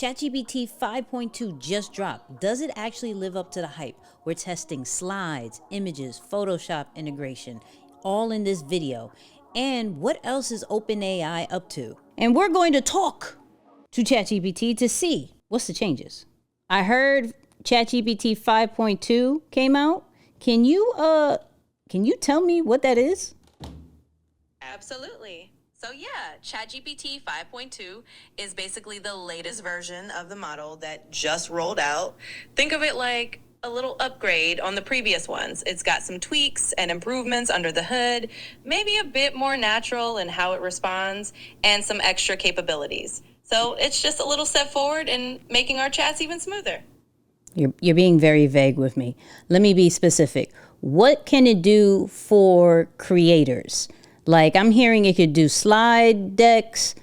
ChatGPT 5.2 just dropped. Does it actually live up to the hype? We're testing slides, images, Photoshop integration, all in this video. And what else is OpenAI up to? And we're going to talk to ChatGPT to see what's the changes. I heard ChatGPT 5.2 came out. Can you tell me what that is? Absolutely. So yeah, ChatGPT 5.2 is basically the latest version of the model that just rolled out. Think of it like a little upgrade on the previous ones. It's got some tweaks and improvements under the hood, maybe a bit more natural in how it responds, and some extra capabilities. So it's just a little step forward in making our chats even smoother. You're being very vague with me. Let me be specific. What can it do for creators? Like, I'm hearing it could do slide decks.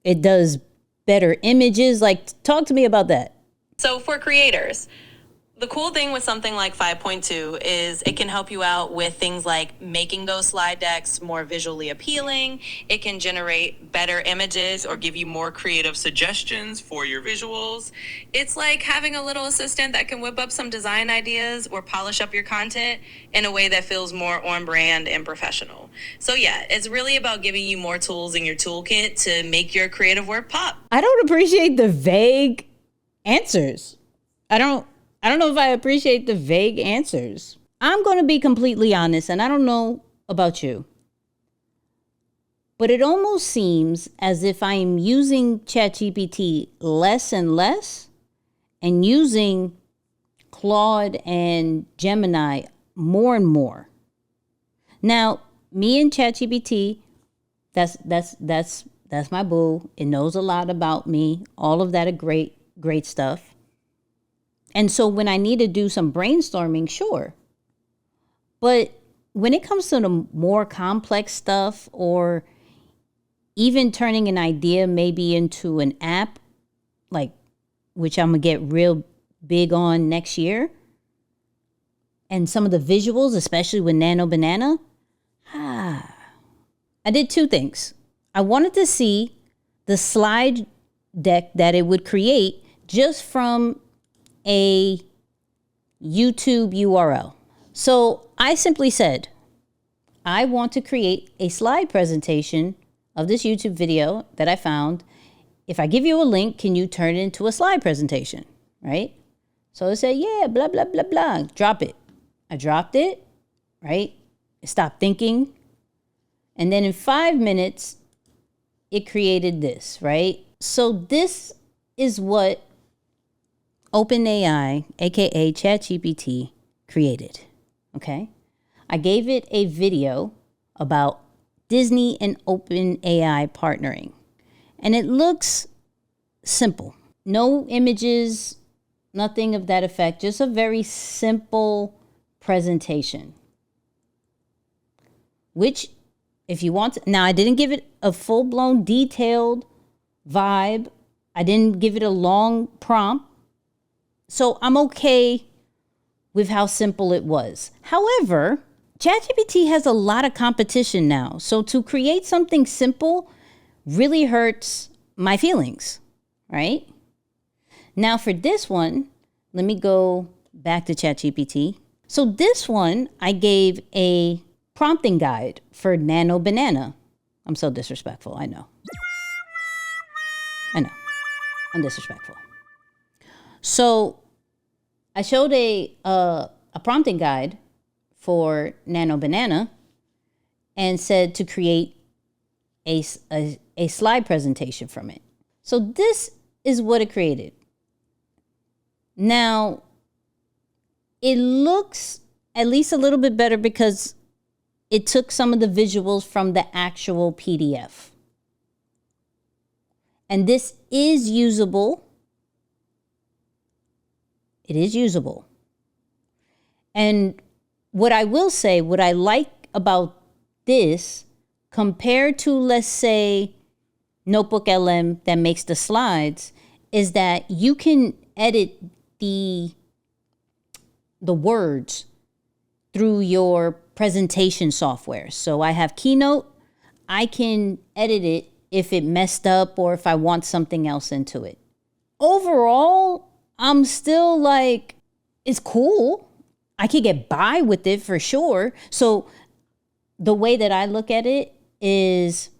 It does better images. Like, talk to me about that. So for creators, the cool thing with something like 5.2 is it can help you out with things like making those slide decks more visually appealing. It can generate better images or give you more creative suggestions for your visuals. It's like having a little assistant that can whip up some design ideas or polish up your content in a way that feels more on brand and professional. So yeah, it's really about giving you more tools in your toolkit to make your creative work pop. I don't appreciate the vague answers. I don't know if I appreciate the vague answers. I'm going to be completely honest, and I don't know about you, but it almost seems as if I'm using ChatGPT less and less and using Claude and Gemini more and more. Now, me and ChatGPT, that's my boo. It knows a lot about me. All of that are great stuff. And so when I need to do some brainstorming, sure. But when it comes to the more complex stuff, or even turning an idea maybe into an app, like, which I'm going to get real big on next year, and some of the visuals, especially with Nano Banana, I did two things. I wanted to see the slide deck that it would create just from a YouTube URL. So I simply said, I want to create a slide presentation of this YouTube video that I found. If I give you a link, can you turn it into a slide presentation, right? So it said, yeah, blah, blah, blah, blah. Drop it. I dropped it, right? It stopped thinking. And then in 5 minutes, it created this, right? So this is what OpenAI, aka ChatGPT, created. Okay? I gave it a video about Disney and OpenAI partnering. And it looks simple. No images, nothing of that effect, just a very simple presentation. Which, if you want to, now I didn't give it a full-blown detailed vibe. I didn't give it a long prompt. So I'm okay with how simple it was. However, ChatGPT has a lot of competition now. So to create something simple really hurts my feelings, right? Now for this one, let me go back to ChatGPT. So this one, I gave a prompting guide for Nano Banana. I'm so disrespectful, I know. I'm disrespectful. So I showed a prompting guide for Nano Banana and said to create a slide presentation from it. So this is what it created. Now, it looks at least a little bit better because it took some of the visuals from the actual PDF. And this is usable. It is usable. And what I will say, what I like about this compared to, let's say, Notebook LM that makes the slides, is that you can edit the words through your presentation software. So I have Keynote. I can edit it if it messed up or if I want something else into it. overall, I'm still like, it's cool. I could get by with it for sure. So the way that I look at it is,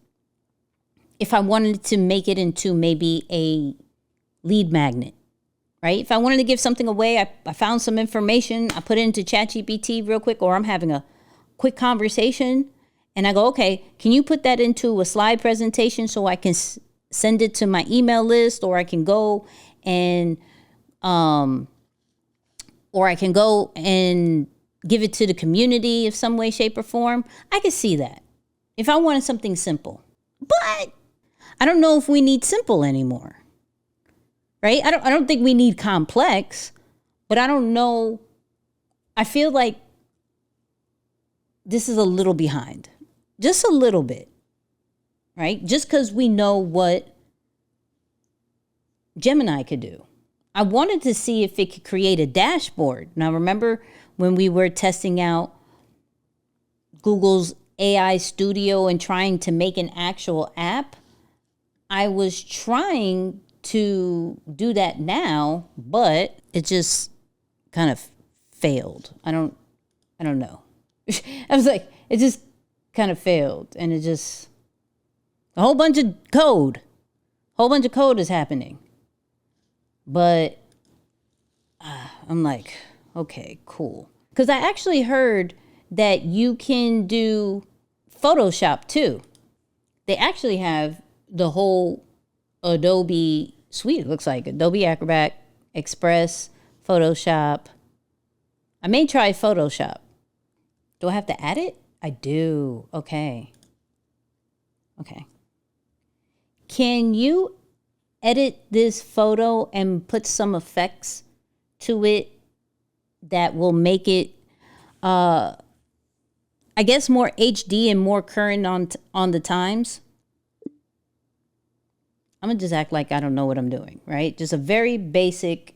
if I wanted to make it into maybe a lead magnet, right? If I wanted to give something away, I found some information, I put it into ChatGPT real quick, or I'm having a quick conversation, and I go, okay, can you put that into a slide presentation so I can send it to my email list, or I can go and give it to the community of some way, shape, or form. I could see that if I wanted something simple. But I don't know if we need simple anymore. Right? I don't think we need complex, but I don't know. I feel like this is a little behind. Just a little bit. Right? Just because we know what Gemini could do. I wanted to see if it could create a dashboard. Now, remember when we were testing out Google's AI Studio and trying to make an actual app? I was trying to do that now, but it just kind of failed. I don't know. I was like, it just kind of failed, and a whole bunch of code is happening. But I'm like, okay, cool. Because I actually heard that you can do Photoshop too. They actually have the whole Adobe suite. It looks like Adobe Acrobat, Express, Photoshop. I may try Photoshop. Do I have to add it? I do. Okay. Can you edit this photo and put some effects to it that will make it, I guess, more HD and more current on the times? I'm gonna just act like I don't know what I'm doing, right? Just a very basic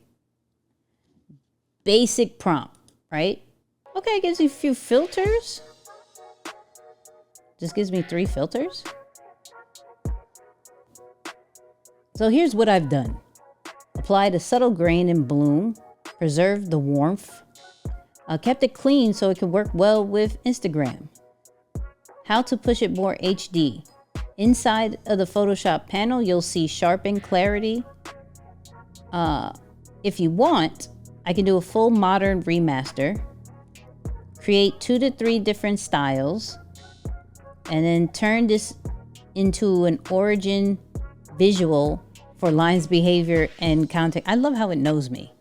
prompt, right? Okay, it gives you a few filters. Just gives me 3 filters. So here's what I've done. Applied a subtle grain and bloom, preserved the warmth, kept it clean so it could work well with Instagram. How to push it more HD. Inside of the Photoshop panel, you'll see sharpen clarity. If you want, I can do a full modern remaster, create 2 to 3 different styles, and then turn this into an origin visual for lines, behavior, and content. I love how it knows me.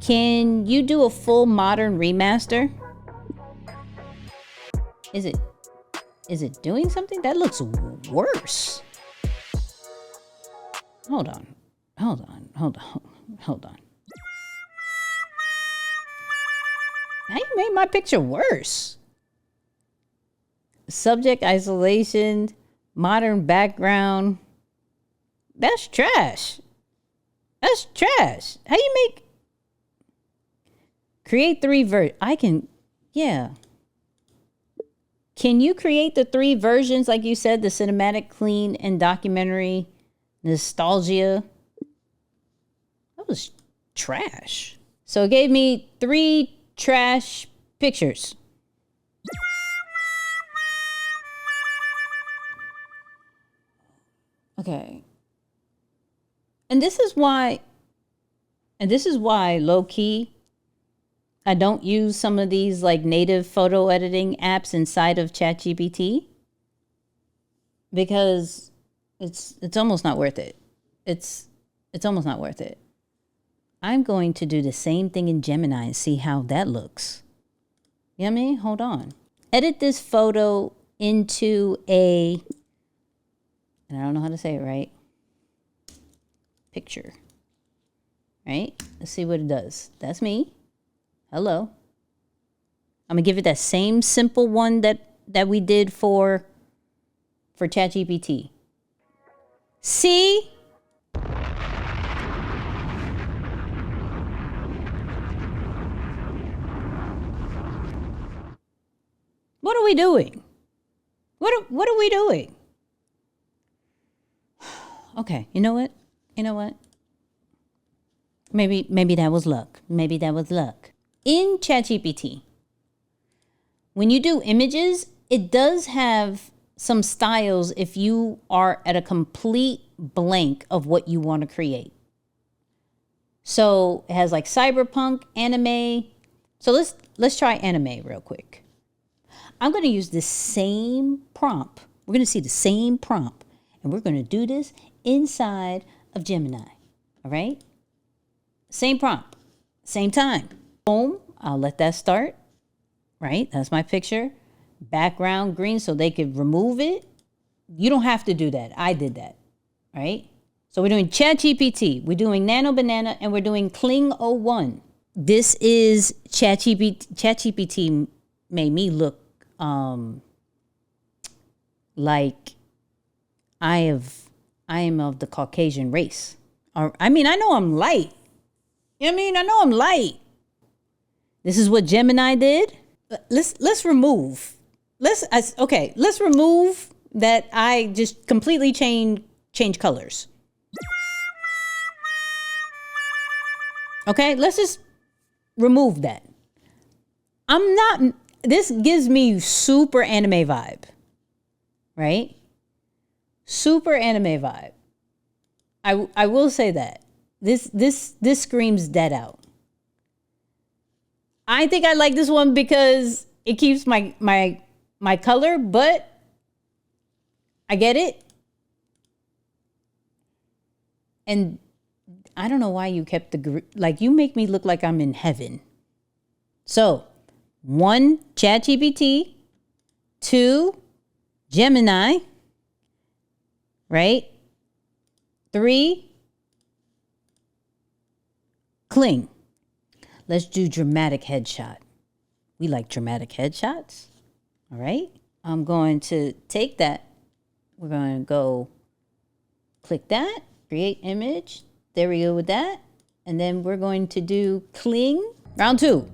Can you do a full modern remaster? Is it doing something? That looks worse. Hold on. Now you made my picture worse. Subject isolation, modern background. That's trash. How you make... Create 3 yeah. Can you create the 3 versions, like you said, the cinematic, clean, and documentary, nostalgia? That was trash. So it gave me 3 trash pictures. Okay. And this is why low key, I don't use some of these like native photo editing apps inside of ChatGPT, because it's almost not worth it. It's almost not worth it. I'm going to do the same thing in Gemini and see how that looks. You know what I mean? Hold on. Edit this photo into and I don't know how to say it right, picture. Right? Let's see what it does. That's me. Hello. I'm gonna give it that same simple one that we did for ChatGPT. See? What are we doing? What are we doing? Okay. You know what? You know what? Maybe that was luck. Maybe that was luck. In ChatGPT, when you do images, it does have some styles if you are at a complete blank of what you want to create. So it has like cyberpunk, anime. So let's try anime real quick. I'm going to use the same prompt. We're going to see the same prompt, and we're going to do this inside of Gemini. All right? Same prompt, same time. Boom, I'll let that start. Right? That's my picture. Background green so they could remove it. You don't have to do that. I did that. Right? So we're doing ChatGPT, we're doing Nano Banana, and we're doing Kling01. This is ChatGPT. ChatGPT made me look like I am of the Caucasian race. Or I know I'm light. You know what I mean? I know I'm light. This is what Gemini did. Let's remove. Let's remove that I just completely change colors. Okay, let's just remove that. This gives me super anime vibe. Right? Super anime vibe. I will say that. This screams dead out. I think I like this one because it keeps my color, but I get it. And I don't know why you kept you make me look like I'm in heaven. So, 1, ChatGPT, 2, Gemini, right? 3, Kling. Let's do dramatic headshot. We like dramatic headshots. All right. I'm going to take that. We're going to go click that, create image. There we go with that. And then we're going to do Kling. Round 2.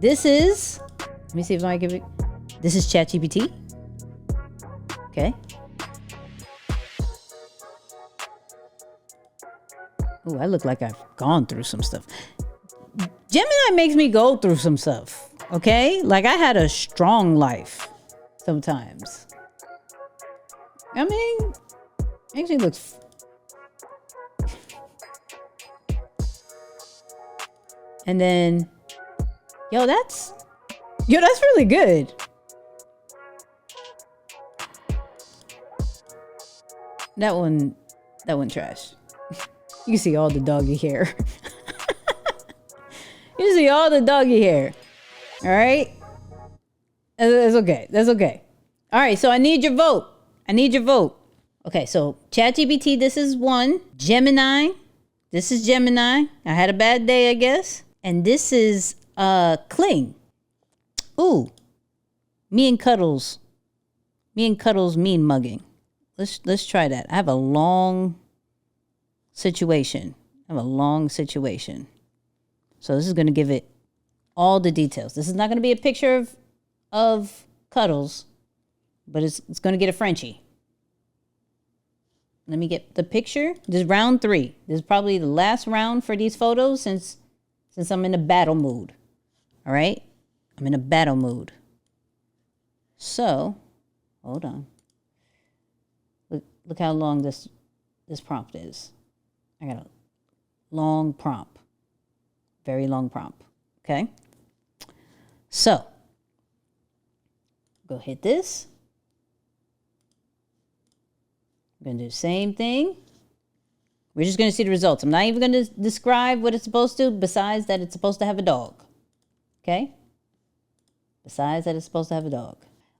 This is, let me see if I give it. This is ChatGPT. Okay. Ooh, I look like I've gone through some stuff. Gemini makes me go through some stuff, okay? Like I had a strong life sometimes. Actually looks... And then, that's really good. That one trash. You can see all the doggy hair. You see all the doggy hair. All right? That's okay. That's okay. All right, so I need your vote. Okay, so ChatGPT, this is 1. Gemini, this is Gemini. I had a bad day, I guess. And this is Kling. Ooh. Me and Cuddles mean mugging. Let's try that. I have a long situation. So this is going to give it all the details. This is not going to be a picture of Cuddles, but it's going to get a Frenchie. Let me get the picture. This is round 3. This is probably the last round for these photos since I'm in a battle mood. All right? I'm in a battle mood. So, hold on. Look how long this prompt is. I got a long prompt. Very long prompt. Okay? So, go hit this. I'm going to do the same thing. We're just going to see the results. I'm not even going to describe what it's supposed to, besides that it's supposed to have a dog. Okay? Besides that it's supposed to have a dog.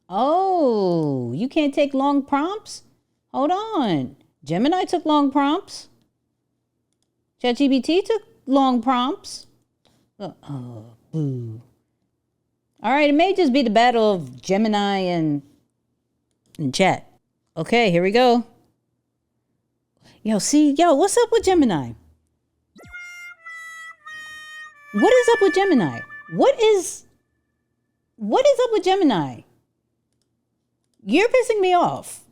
Oh, you can't take long prompts? Hold on. Gemini took long prompts. ChatGPT took long prompts. Oh, boo. All right, it may just be the battle of Gemini and Chat. Okay, here we go. What's up with Gemini? What is up with Gemini? What is up with Gemini? You're pissing me off.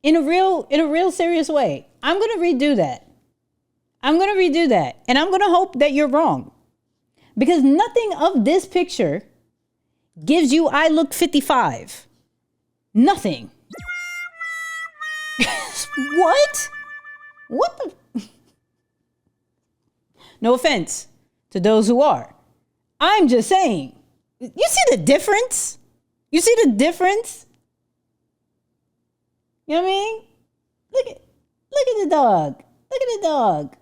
in a real serious way. I'm going to redo that. And I'm going to hope that you're wrong. Because nothing of this picture gives you I look 55. Nothing. What? What the? No offense to those who are. I'm just saying. You see the difference? You see the difference? You know what I mean? Look at the dog. Look at the dog.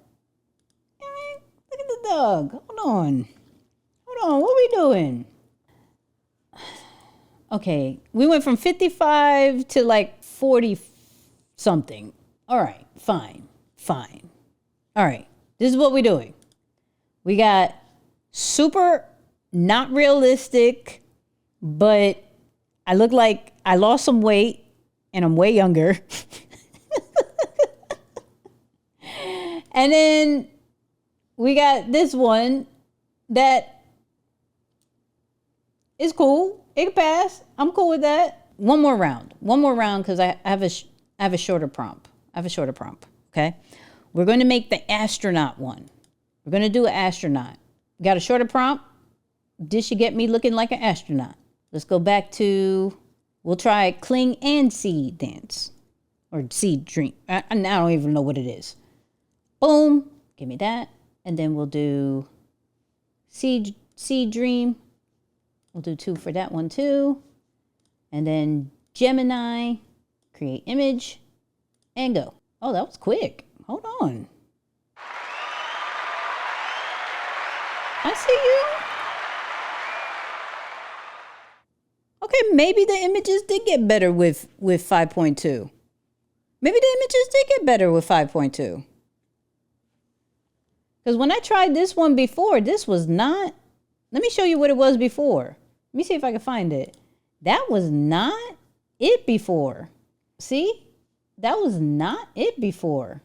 You know what I mean? Look at the dog. Hold on. What are we doing? Okay, we went from 55 to like 40 something. All right, fine. All right, this is what we're doing. We got super not realistic, but I look like I lost some weight and I'm way younger. And then we got this one that is cool. It can pass. I'm cool with that. One more round because I have a shorter prompt. Okay, we're going to make the astronaut one. We're going to do an astronaut. Got a shorter prompt. This should get me looking like an astronaut. Let's go back to. We'll try cling and seed dance or seed dream. I don't even know what it is. Boom. Give me that, and then we'll do seed dream. We'll do 2 for that one too. And then Gemini, create image, and go. Oh, that was quick. Hold on. I see you. Okay, maybe the images did get better with 5.2. Maybe the images did get better with 5.2. Because when I tried this one before, this was not. Let me show you what it was before. Let me see if I can find it. That was not it before. See? That was not it before.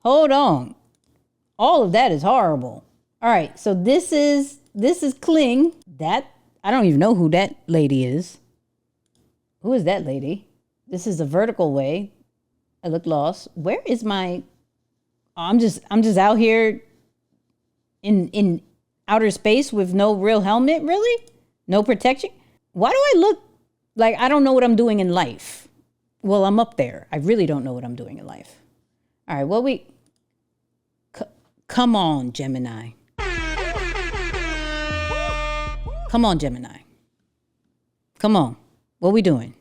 Hold on. All of that is horrible. All right, so this is Kling. That I don't even know who that lady is. Who is that lady? This is a vertical way. I look lost. Where is my? I'm just out here in outer space with no real helmet, really? No protection? Why do I look like I don't know what I'm doing in life? Well, I'm up there. I really don't know what I'm doing in life. All right, well, come on, Gemini. Come on, Gemini. Come on. What we doing?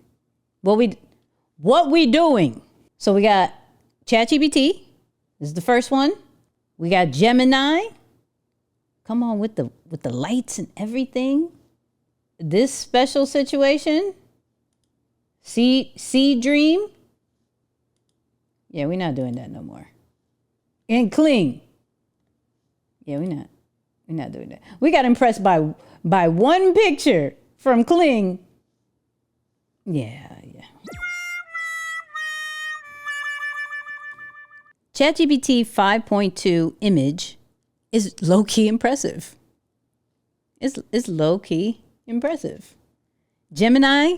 What we doing? So we got ChatGPT. This is the first one. We got Gemini. Come on with the lights and everything. This special situation. See dream. Yeah, we're not doing that no more. And Kling. Yeah, we're not doing that. We got impressed by one picture from Kling. Yeah. ChatGPT 5.2 image is low-key impressive. It's low-key impressive. Gemini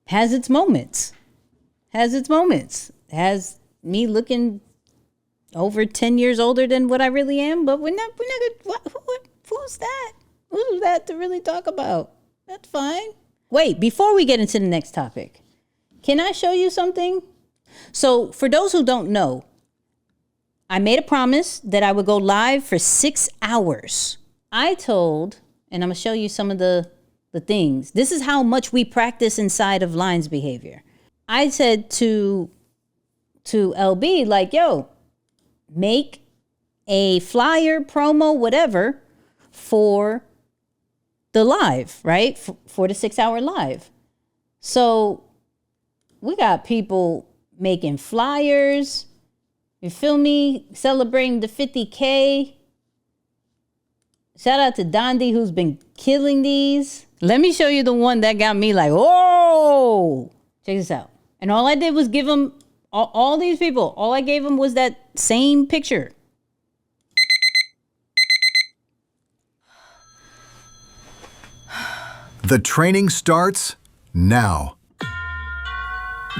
has its moments. Has me looking over 10 years older than what I really am, but we're not good. Who's that? Who's that to really talk about? That's fine. Wait, before we get into the next topic, can I show you something? So for those who don't know, I made a promise that I would go live for 6 hours. I told, and I'm going to show you some of the things. This is how much we practice inside of Lines behavior. I said to LB, like, yo, make a flyer, promo, whatever, for the live, right? For the 6 hour live. So we got people making flyers. You feel me? Celebrating the 50K. Shout out to Dondi, who's been killing these. Let me show you the one that got me like, oh, check this out. And all I did was give them, all these people, all I gave them was that same picture. The training starts now.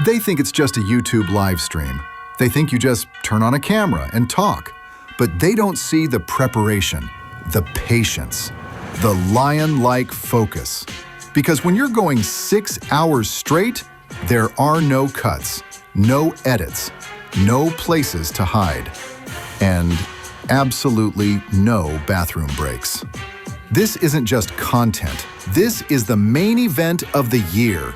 They think it's just a YouTube live stream. They think you just turn on a camera and talk. But they don't see the preparation, the patience, the lion-like focus. Because when you're going 6 hours straight, there are no cuts, no edits, no places to hide, and absolutely no bathroom breaks. This isn't just content. This is the main event of the year.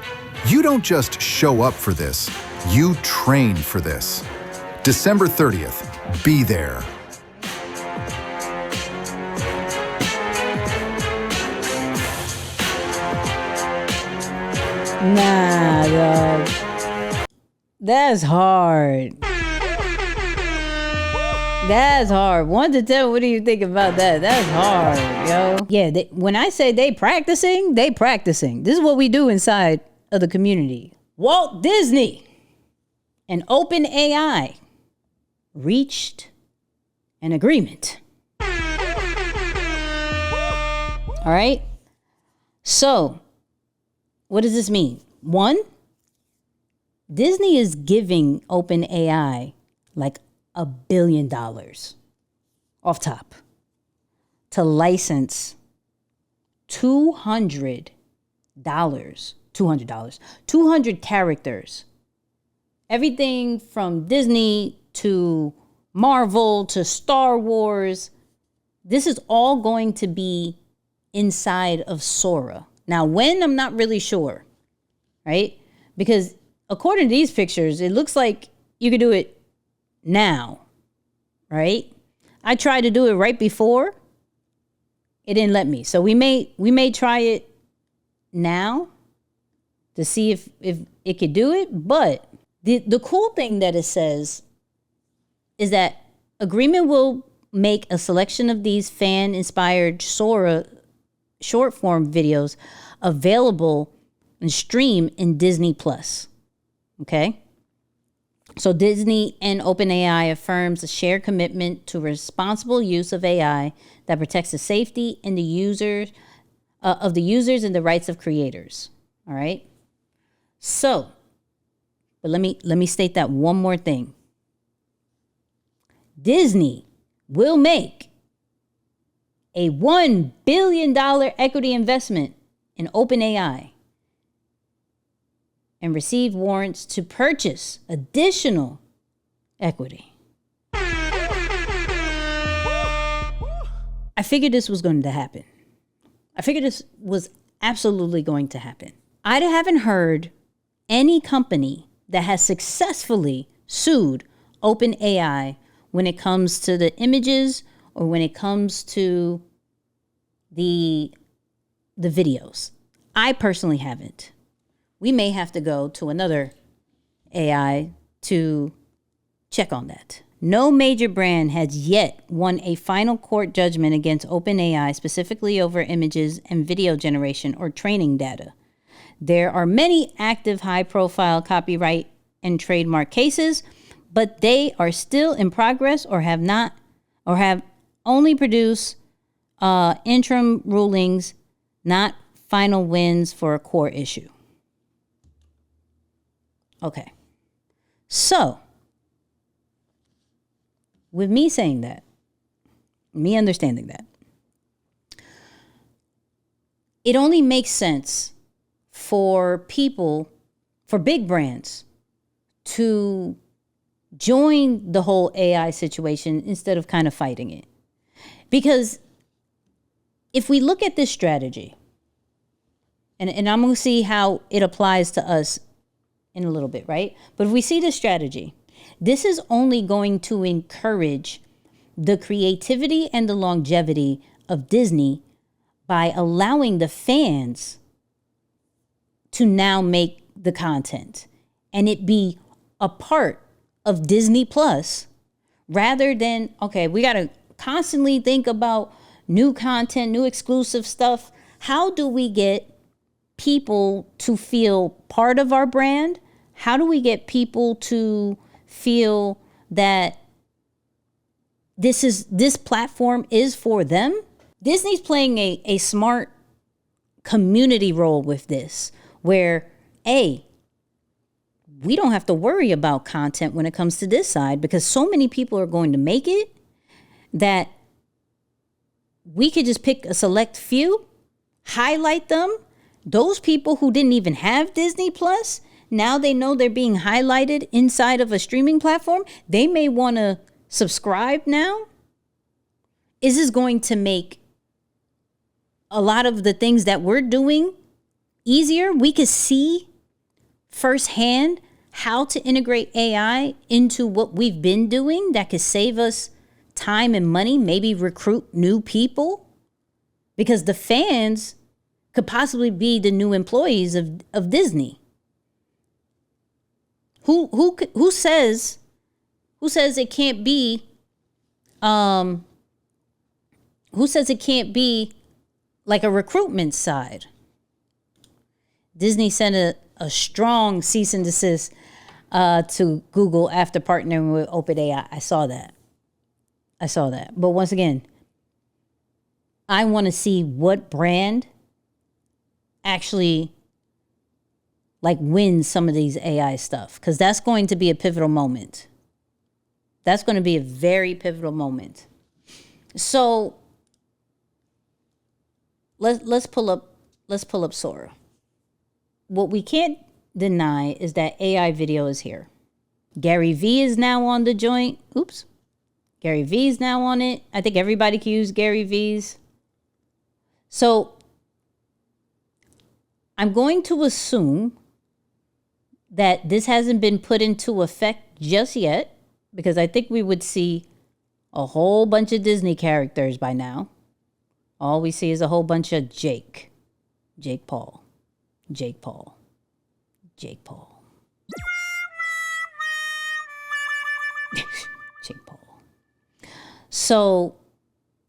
You don't just show up for this, you train for this. December 30th, be there. Nah, dog. That's hard. That's hard. 1 to 10, what do you think about that? That's hard, yo. Yeah, when I say they practicing, they practicing. This is what we do inside of the community. Walt Disney and OpenAI reached an agreement. All right? So, what does this mean? 1, Disney is giving OpenAI like $1 billion off top to license $200 characters. Everything from Disney to Marvel to Star Wars. This is all going to be inside of Sora. Now, when, I'm not really sure, right? Because according to these pictures, it looks like you could do it now, right? I tried to do it right before. It didn't let me. So we may try it now to see if it could do it. But the cool thing that it says is that agreement will make a selection of these fan-inspired Sora short form videos available and stream in Disney Plus. Okay? So Disney and OpenAI affirms a shared commitment to responsible use of AI that protects the safety and the users of the users and the rights of creators. All right? So, but let me state that one more thing. Disney will make a $1 billion equity investment in OpenAI and receive warrants to purchase additional equity. I figured this was going to happen. I figured this was absolutely going to happen. I haven't heard any company that has successfully sued OpenAI when it comes to the images or when it comes to the videos. I personally haven't. We may have to go to another AI to check on that. No major brand has yet won a final court judgment against OpenAI, specifically over images and video generation or training data. There are many active high-profile copyright and trademark cases, but they are still in progress or have only produced interim rulings, not final wins for a core issue. Okay. So, with me saying that, me understanding that, it only makes sense for people, for big brands, to join the whole AI situation instead of kind of fighting it. Because if we look at this strategy, and I'm going to see how it applies to us in a little bit, right? But if we see this strategy, this is only going to encourage the creativity and the longevity of Disney by allowing the fans to now make the content and it be a part of Disney Plus rather than, okay, we got to constantly think about new content, new exclusive stuff. How do we get people to feel part of our brand? How do we get people to feel that this platform is for them? Disney's playing a smart community role with this, where we don't have to worry about content when it comes to this side, because so many people are going to make it that we could just pick a select few, highlight them. Those people who didn't even have Disney Plus, now they know they're being highlighted inside of a streaming platform. They may want to subscribe now. Is this going to make a lot of the things that we're doing easier? We could see firsthand how to integrate AI into what we've been doing that could save us time and money, maybe recruit new people, because the fans could possibly be the new employees of Disney. Who says it can't be who says it can't be like a recruitment side? Disney sent a strong cease and desist to Google after partnering with OpenAI. I saw that. But once again, I want to see what brand actually like wins some of these AI stuff, because that's going to be a pivotal moment. That's going to be a very pivotal moment. So let's pull up Sora. What we can't deny is that AI video is here. Gary V is now on the joint. Oops. Gary V is now on it. I think everybody can use Gary V's. So I'm going to assume that this hasn't been put into effect just yet, because I think we would see a whole bunch of Disney characters by now. All we see is a whole bunch of Jake Paul. Jake Paul. So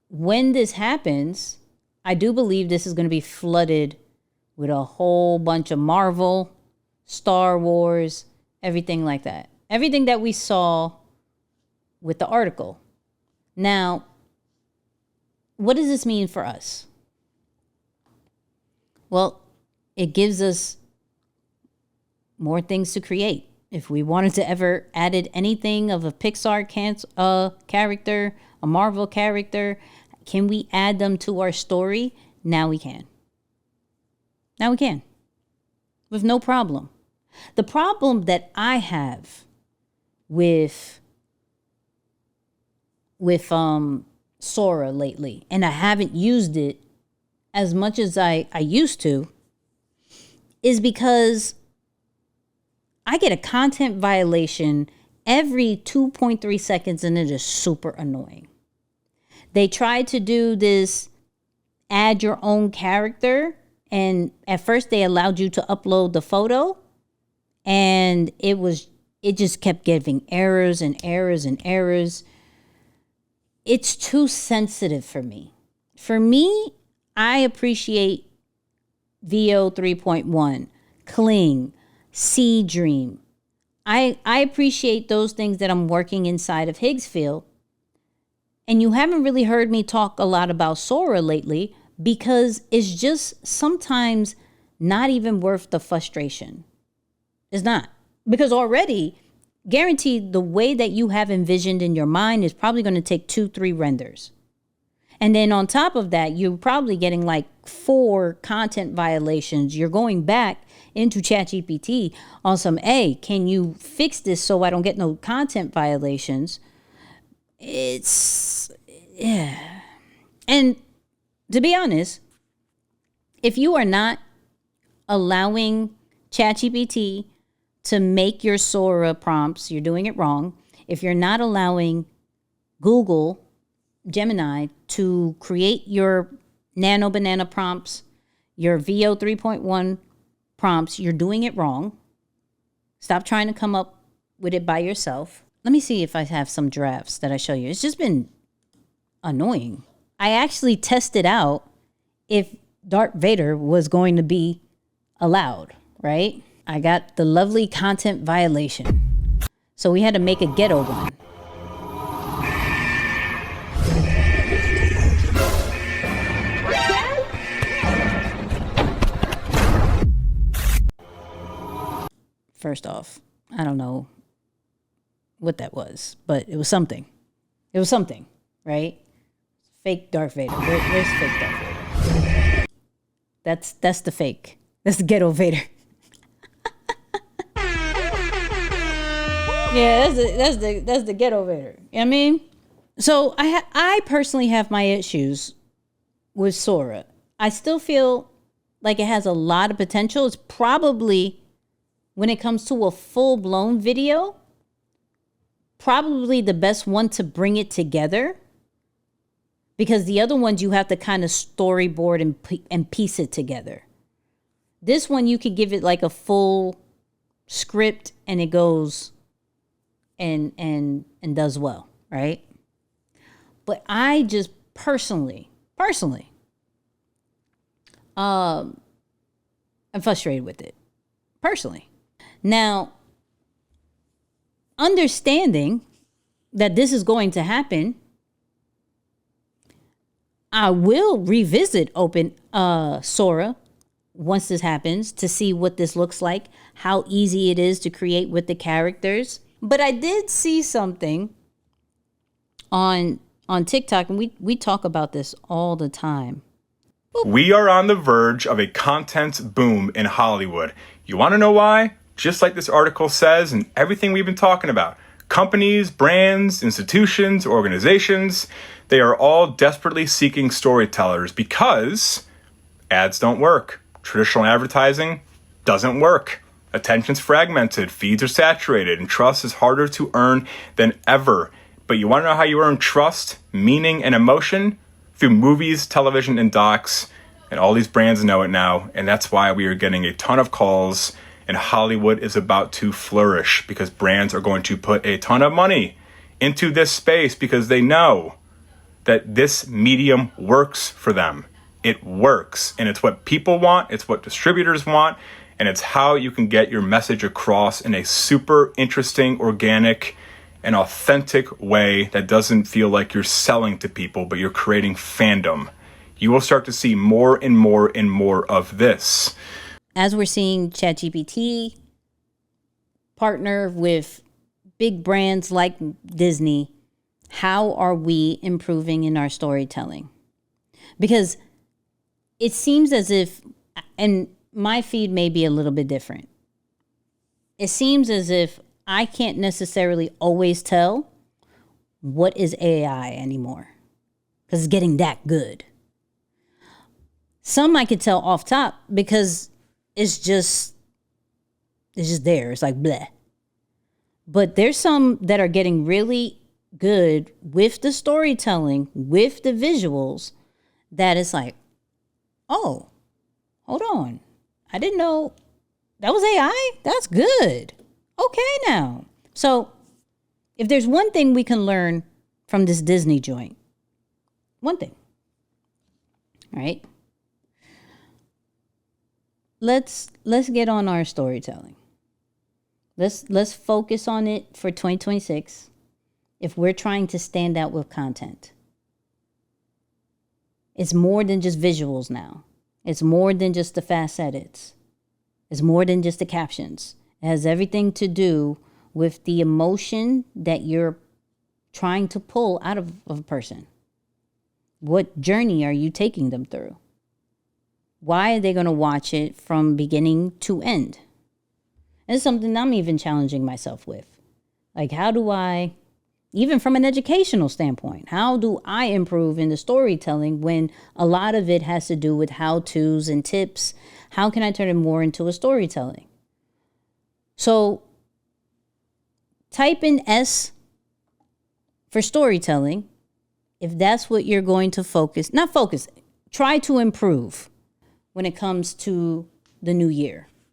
when this happens, I do believe this is going to be flooded with a whole bunch of Marvel, Star Wars, everything like that. Everything that we saw with the article. Now, what does this mean for us? Well, it gives us more things to create. If we wanted to ever added anything of a Pixar character, a Marvel character, can we add them to our story? Now we can. With no problem. The problem that I have with Sora lately, and I haven't used it as much as I used to, is because I get a content violation every 2.3 seconds, and it is super annoying. They tried to do this add your own character, and at first they allowed you to upload the photo, and it just kept giving errors and errors and errors. It's too sensitive for me. For me, I appreciate VO 3.1, Cling, Sea Dream. I appreciate those things that I'm working inside of Higgsfield. And you haven't really heard me talk a lot about Sora lately, because it's just sometimes not even worth the frustration. It's not. Because already, guaranteed, the way that you have envisioned in your mind is probably going to take 2-3 renders. And then on top of that, you're probably getting like 4 content violations. You're going back into ChatGPT on some, hey, can you fix this so I don't get no content violations? Yeah. And to be honest, if you are not allowing ChatGPT to make your Sora prompts, you're doing it wrong. If you're not allowing Google Gemini to create your Nano Banana prompts, your VO 3.1 prompts, you're doing it wrong. Stop trying to come up with it by yourself. Let me see if I have some drafts that I show you. It's just been annoying. I actually tested out if Darth Vader was going to be allowed, right? I got the lovely content violation. So we had to make a ghetto one. First off, I don't know what that was, but it was something. It was something, right? Fake Darth Vader. Where's fake Darth Vader? That's the fake. That's the ghetto Vader. Yeah, that's the ghetto Vader. You know what I mean? So I personally have my issues with Sora. I still feel like it has a lot of potential. It's probably, when it comes to a full-blown video, probably the best one to bring it together, because the other ones you have to kind of storyboard and piece it together. This one you could give it like a full script and it goes and does well, right? But I just personally, I'm frustrated with it. Personally. Now, understanding that this is going to happen, I will revisit Sora once this happens to see what this looks like, how easy it is to create with the characters. But I did see something on TikTok, and we talk about this all the time. We are on the verge of a content boom in Hollywood. You want to know why? Just like this article says, and everything we've been talking about, companies, brands, institutions, organizations, they are all desperately seeking storytellers because ads don't work. Traditional advertising doesn't work. Attention's fragmented, feeds are saturated, and trust is harder to earn than ever. But you want to know how you earn trust, meaning, and emotion? Through movies, television, and docs. And all these brands know it now. And that's why we are getting a ton of calls. And Hollywood is about to flourish because brands are going to put a ton of money into this space because they know that this medium works for them. It works. And it's what people want. It's what distributors want. And it's how you can get your message across in a super interesting, organic, an authentic way that doesn't feel like you're selling to people, but you're creating fandom. You will start to see more and more and more of this. As we're seeing ChatGPT partner with big brands like Disney, how are we improving in our storytelling? Because it seems as if, and my feed may be a little bit different, it seems as if I can't necessarily always tell what is AI anymore because it's getting that good. Some I could tell off top because it's just there. It's like bleh. But there's some that are getting really good with the storytelling, with the visuals, that it's like, oh, hold on. I didn't know that was AI. That's good. Okay now. So if there's one thing we can learn from this Disney joint, one thing, right? Let's get on our storytelling. Let's focus on it for 2026 if we're trying to stand out with content. It's more than just visuals now. It's more than just the fast edits. It's more than just the captions. It has everything to do with the emotion that you're trying to pull out of a person. What journey are you taking them through? Why are they going to watch it from beginning to end? And it's something I'm even challenging myself with. Like, how do I, even from an educational standpoint, how do I improve in the storytelling when a lot of it has to do with how-tos and tips? How can I turn it more into a storytelling? So type in S for storytelling if that's what you're going to focus, not focus, try to improve when it comes to the new year.